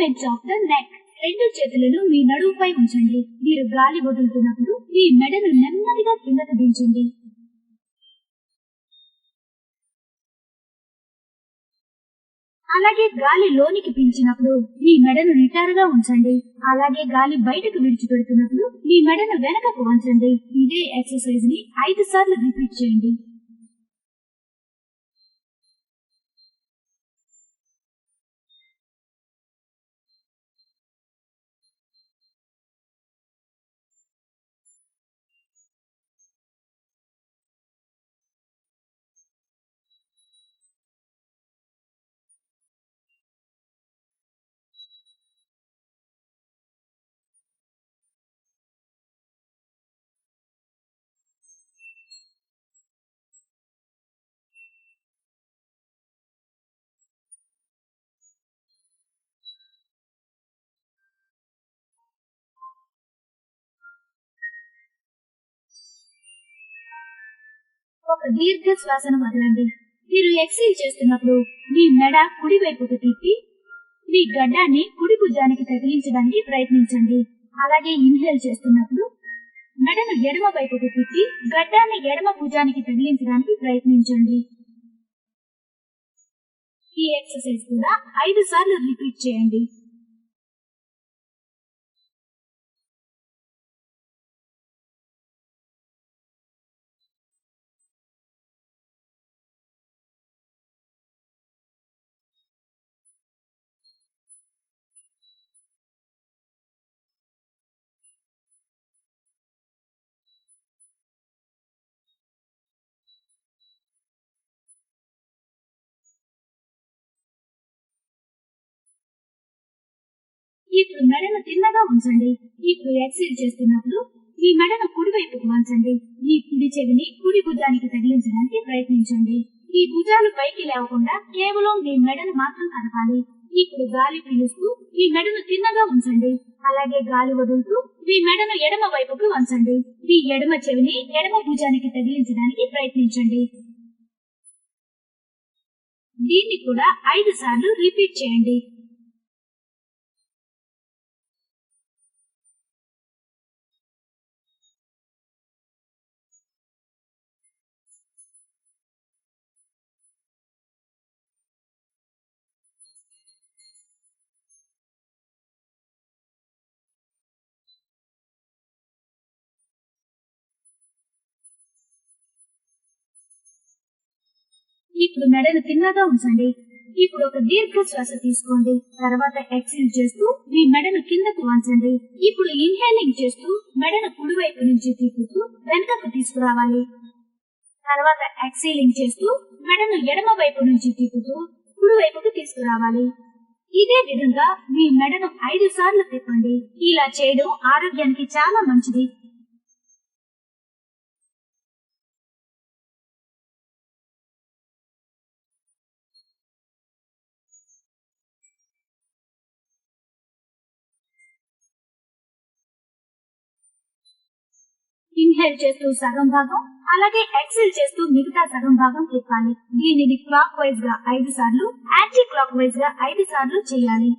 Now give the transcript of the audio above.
Movements of the neck. రెండు చేతులను మీ నడుముపై ఉంచండి. మీరు గాలి వదులుతున్నప్పుడు మీ మెడను నెమ్మదిగా కిందకు దించండి. అలాగే గాలి లోనికి పీల్చినప్పుడు మీ మెడను నిటారుగా ఉంచండి. అలాగే గాలి బయటకు విడిచిపెడుతున్నప్పుడు మీ మెడను వెనకకు వంచండి. ఇదే ఎక్సర్సైజ్ ని 5 సార్లు రిపీట్ చేయండి. ఒక దీర్ఘ శ్వాసను వదలండి. మీరు ఎక్సైల్ చేస్తున్నప్పుడు మీ మెడ కుడి వైపుకు తిప్పి మీ గడ్డాన్ని కుడి భుజానికి తగిలించడానికి ప్రయత్నించండి. అలాగే ఇన్హేల్ చేస్తున్నప్పుడు మెడను ఎడమ వైపుకు తిప్పి గడ్డాన్ని ఎడమ భుజానికి తగిలించడానికి ప్రయత్నించండి. ఈ ఎక్సర్సైజ్ కూడా 5 సార్లు రిపీట్ చేయండి. ఇప్పుడు మెడను తిన్నగా ఉంచండి. ఇప్పుడు ఎక్సైల్ చేస్తున్నప్పుడు మీ మెడను కుడి వైపుకు వంచండి. మీ కుడి చెవిని కుడి భుజానికి తగిలించడానికి ప్రయత్నించండి. ఈ భుజాలు పైకి లేవకుండా కేవలం మీ మెడను మాత్రం కదపాలి. ఇప్పుడు గాలి పీలుస్తూ మీ మెడను తిన్నగా ఉంచండి. అలాగే గాలి వదులుతూ మీ మెడను ఎడమ వైపుకు వంచండి. మీ ఎడమ చెవిని ఎడమ భుజానికి తగిలించడానికి ప్రయత్నించండి. దీన్ని కూడా 5 సార్లు రిపీట్ చేయండి. ఇప్పుడు మెడను తిన్నగా ఉంచండి. ఇప్పుడు ఒక దీర్ఘ శ్వాస తీసుకోండి. తర్వాత ఎక్సైల్ చేస్తూ మీ మెడను కిందకు వంచండి. ఇప్పుడు ఇన్హేలింగ్ చేస్తూ మెడను కుడివైపు నుంచి తిప్పుతూ వెనుకకు తీసుకురావాలి. తర్వాత ఎక్సైలింగ్ చేస్తూ మెడను ఎడమ వైపు నుంచి తిప్పుతూ కుడివైపుకు తీసుకురావాలి. ఇదే విధంగా మీ మెడను 5 సార్లు తిప్పండి. ఇలా చేయడం ఆరోగ్యానికి చాలా మంచిది. ఇన్హేల్ చేస్తూ సగం భాగం, అలాగే ఎక్సైల్ చేస్తూ మిగతా సగం భాగం తిప్పాలి. దీనిని క్లాక్ వైజ్ గా 5 సార్లు, యాంటీ క్లాక్ వైజ్ గా 5 సార్లు చేయాలి.